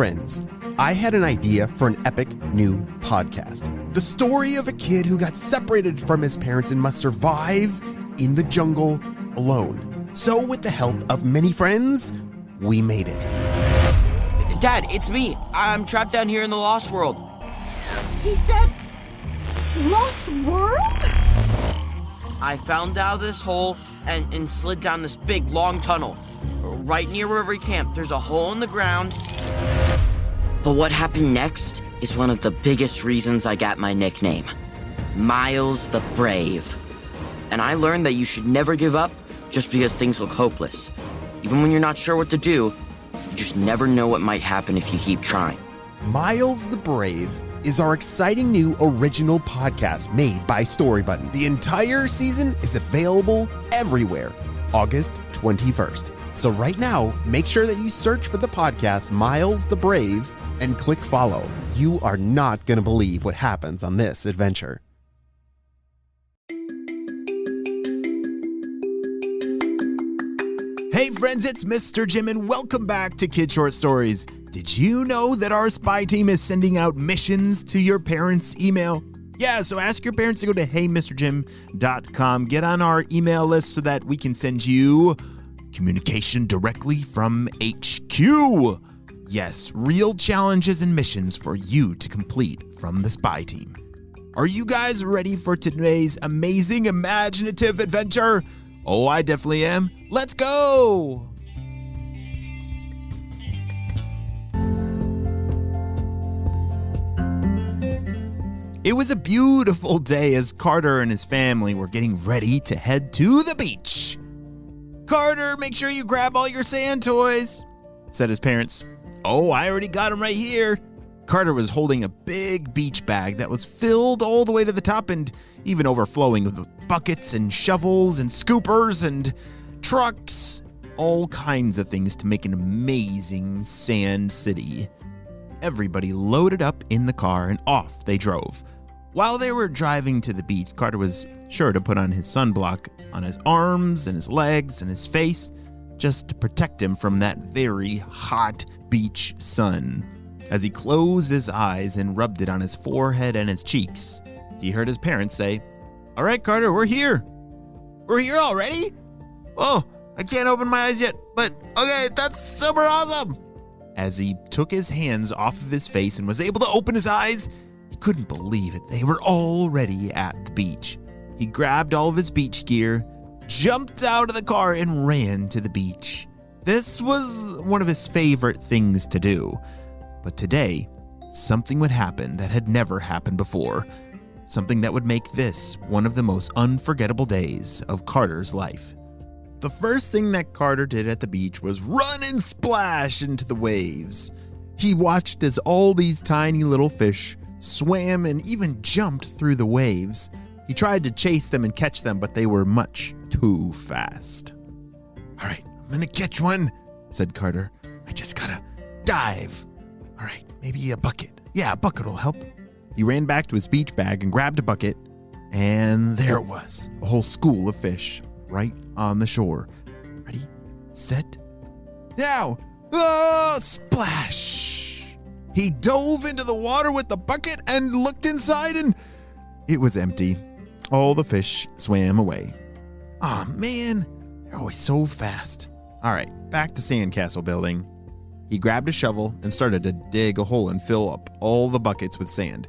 Friends, I had an idea for an epic new podcast. The story of a kid who got separated from his parents and must survive in the jungle alone. So with the help of many friends, we made it. Dad, it's me. I'm trapped down here in the Lost World. He said, Lost World? I found out of this hole and slid down this big, long tunnel. Right near where we camped, there's a hole in the ground. But what happened next is one of the biggest reasons I got my nickname, Miles the Brave. And I learned that you should never give up just because things look hopeless. Even when you're not sure what to do, you just never know what might happen if you keep trying. Miles the Brave is our exciting new original podcast made by Storybutton. The entire season is available everywhere, August 21st. So right now, make sure that you search for the podcast Miles the Brave and click follow. You are not going to believe what happens on this adventure. Hey friends, it's Mr. Jim and welcome back to Kid Short Stories. Did you know that our spy team is sending out missions to your parents' email? Yeah, so ask your parents to go to heymrjim.com. Get on our email list so that we can send you communication directly from HQ. Yes, real challenges and missions for you to complete from the spy team. Are you guys ready for today's amazing imaginative adventure? Oh, I definitely am. Let's go! It was a beautiful day as Carter and his family were getting ready to head to the beach. Carter, make sure you grab all your sand toys, said his parents. Oh, I already got them right here. Carter was holding a big beach bag that was filled all the way to the top and even overflowing with buckets and shovels and scoopers and trucks, all kinds of things to make an amazing sand city. Everybody loaded up in the car and off they drove. While they were driving to the beach, Carter was sure to put on his sunblock on his arms and his legs and his face just to protect him from that very hot beach sun. As he closed his eyes and rubbed it on his forehead and his cheeks, he heard his parents say, "All right, Carter, we're here. We're here already? Oh, I can't open my eyes yet, but okay, that's super awesome." As he took his hands off of his face and was able to open his eyes, he couldn't believe it. They were already at the beach. He grabbed all of his beach gear, jumped out of the car, and ran to the beach. This was one of his favorite things to do. But today, something would happen that had never happened before. Something that would make this one of the most unforgettable days of Carter's life. The first thing that Carter did at the beach was run and splash into the waves. He watched as all these tiny little fish swam and even jumped through the waves. He tried to chase them and catch them, but they were much too fast. "All right, I'm gonna catch one," said Carter. "I just gotta dive. All right, maybe a bucket. Yeah, a bucket will help." He ran back to his beach bag and grabbed a bucket, and there it was, a whole school of fish right on the shore. Ready, set, now! Oh, splash! He dove into the water with the bucket and looked inside, and it was empty. All the fish swam away. Aw, man, they're always so fast. All right, back to sandcastle building. He grabbed a shovel and started to dig a hole and fill up all the buckets with sand.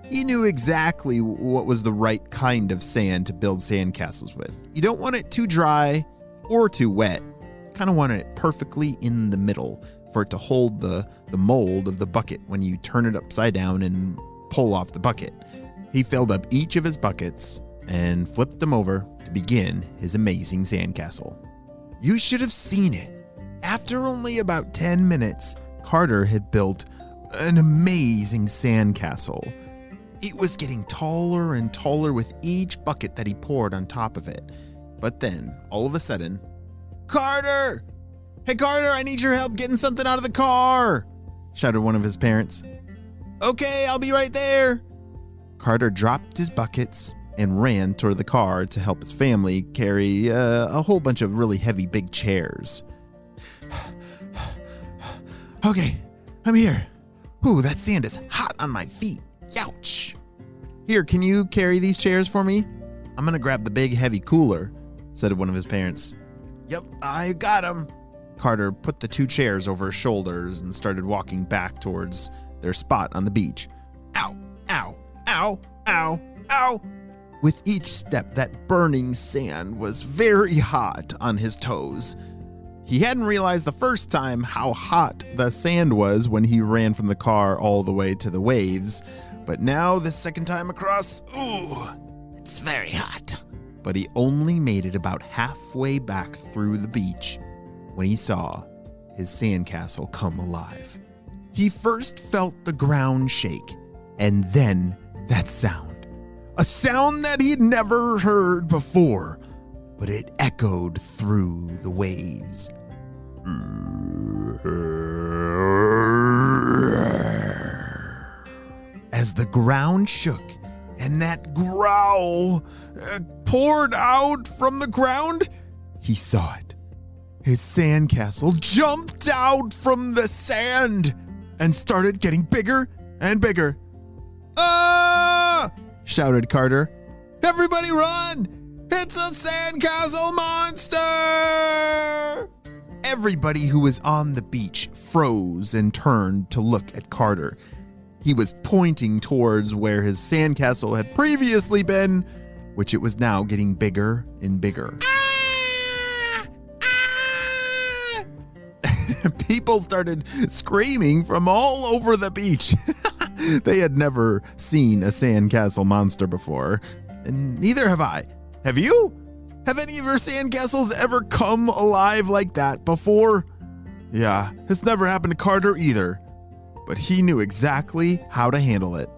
He knew exactly what was the right kind of sand to build sandcastles with. You don't want it too dry or too wet. You kind of want it perfectly in the middle for it to hold the mold of the bucket when you turn it upside down and pull off the bucket. He filled up each of his buckets and flipped them over to begin his amazing sandcastle. You should have seen it. After only about 10 minutes, Carter had built an amazing sandcastle. It was getting taller and taller with each bucket that he poured on top of it. But then, all of a sudden, "Carter! Hey Carter, I need your help getting something out of the car!" shouted one of his parents. "Okay, I'll be right there." Carter dropped his buckets and ran toward the car to help his family carry a whole bunch of really heavy big chairs. Okay, I'm here. Ooh, that sand is hot on my feet. Youch. Here, can you carry these chairs for me? I'm gonna grab the big heavy cooler, said one of his parents. Yep, I got him. Carter put the 2 chairs over his shoulders and started walking back towards their spot on the beach. Ow, ow, ow, ow, ow. With each step, that burning sand was very hot on his toes. He hadn't realized the first time how hot the sand was when he ran from the car all the way to the waves, but now the second time across, ooh, it's very hot. But he only made it about halfway back through the beach when he saw his sandcastle come alive. He first felt the ground shake, and then that sound. A sound that he'd never heard before, but it echoed through the waves. As the ground shook and that growl poured out from the ground, he saw it. His sandcastle jumped out from the sand and started getting bigger and bigger. "Ah!" shouted Carter. "Everybody run! It's a sandcastle monster!" Everybody who was on the beach froze and turned to look at Carter. He was pointing towards where his sandcastle had previously been, which it was now getting bigger and bigger. People started screaming from all over the beach. They had never seen a sandcastle monster before, and neither have I. Have you? Have any of your sandcastles ever come alive like that before? Yeah, it's never happened to Carter either, but he knew exactly how to handle it.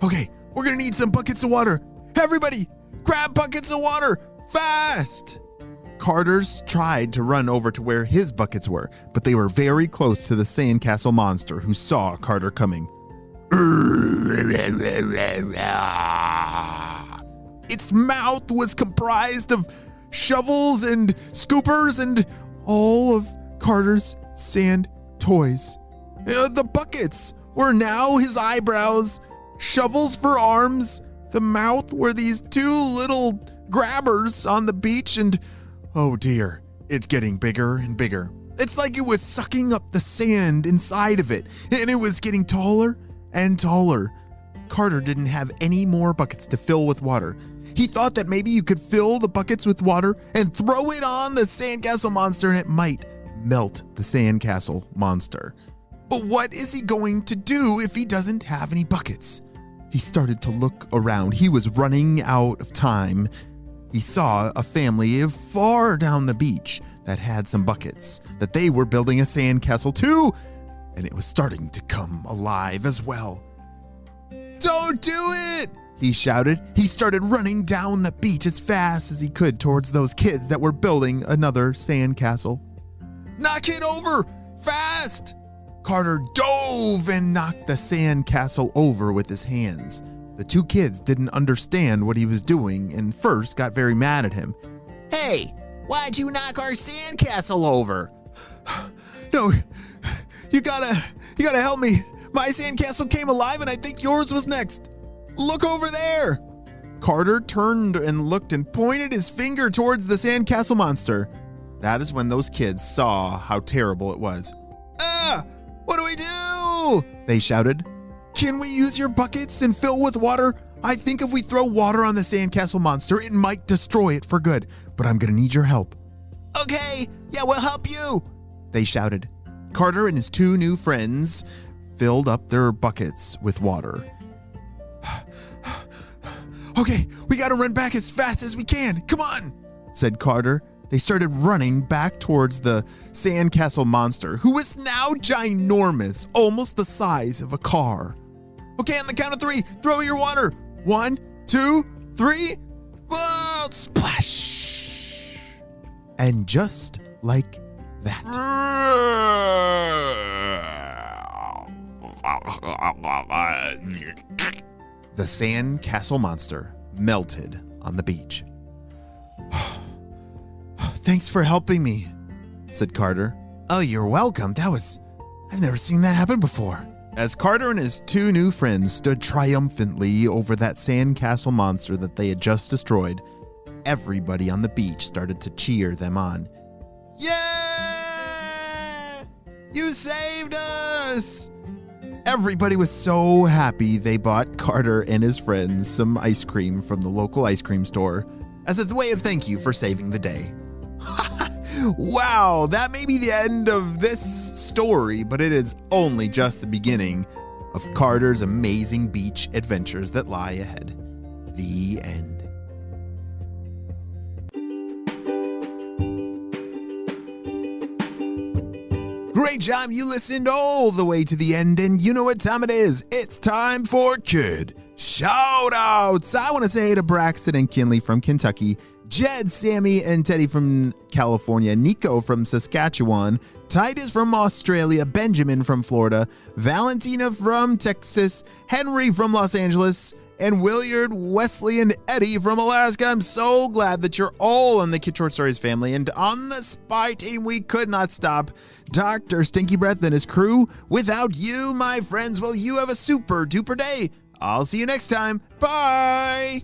Okay, we're gonna need some buckets of water. Everybody, grab buckets of water, fast! Carter's tried to run over to where his buckets were, but they were very close to the sandcastle monster who saw Carter coming. Its mouth was comprised of shovels and scoopers and all of Carter's sand toys. The buckets were now his eyebrows, shovels for arms, the mouth were these 2 little grabbers on the beach, and oh dear, it's getting bigger and bigger. It's like it was sucking up the sand inside of it, and it was getting taller and taller. Carter didn't have any more buckets to fill with water. He thought that maybe you could fill the buckets with water and throw it on the sandcastle monster and it might melt the sandcastle monster. But what is he going to do if he doesn't have any buckets? He started to look around. He was running out of time. He saw a family far down the beach that had some buckets, that they were building a sandcastle too, and it was starting to come alive as well. "Don't do it!" he shouted. He started running down the beach as fast as he could towards those kids that were building another sandcastle. "Knock it over! Fast!" Carter dove and knocked the sandcastle over with his hands. The 2 kids didn't understand what he was doing and first got very mad at him. "Hey, why'd you knock our sandcastle over?" "No, you gotta help me. My sandcastle came alive and I think yours was next. Look over there." Carter turned and looked and pointed his finger towards the sandcastle monster. That is when those kids saw how terrible it was. "Ah, what do we do?" they shouted. "Can we use your buckets and fill with water? I think if we throw water on the sandcastle monster, it might destroy it for good, but I'm gonna need your help." "Okay, yeah, we'll help you," they shouted. Carter and his 2 new friends filled up their buckets with water. "Okay, we gotta run back as fast as we can. Come on," said Carter. They started running back towards the sandcastle monster, who was now ginormous, almost the size of a car. "Okay, on the count of 3, throw your water. 1, 2, 3. Whoa, splash!" And just like that, the sandcastle monster melted on the beach. "Thanks for helping me," said Carter. "Oh, you're welcome. That was I've never seen that happen before. As Carter and his two new friends stood triumphantly over that sandcastle monster that they had just destroyed, everybody on the beach started to cheer them on. Yeah! You saved us! Everybody was so happy they bought Carter and his friends some ice cream from the local ice cream store as a way of thank you for saving the day. Wow, that may be the end of this story, but it is only just the beginning of Carter's amazing beach adventures that lie ahead. The end. Great job, you listened all the way to the end, and you know what time it is. It's time for Kid Shoutouts. I want to say to Braxton and Kinley from Kentucky, Jed, Sammy, and Teddy from California, Nico from Saskatchewan, Titus from Australia, Benjamin from Florida, Valentina from Texas, Henry from Los Angeles, and Williard, Wesley, and Eddie from Alaska. I'm so glad that you're all in the Kid Short Stories family. And on the spy team, we could not stop Dr. Stinky Breath and his crew. Without you, my friends, well, you have a super duper day. I'll see you next time. Bye.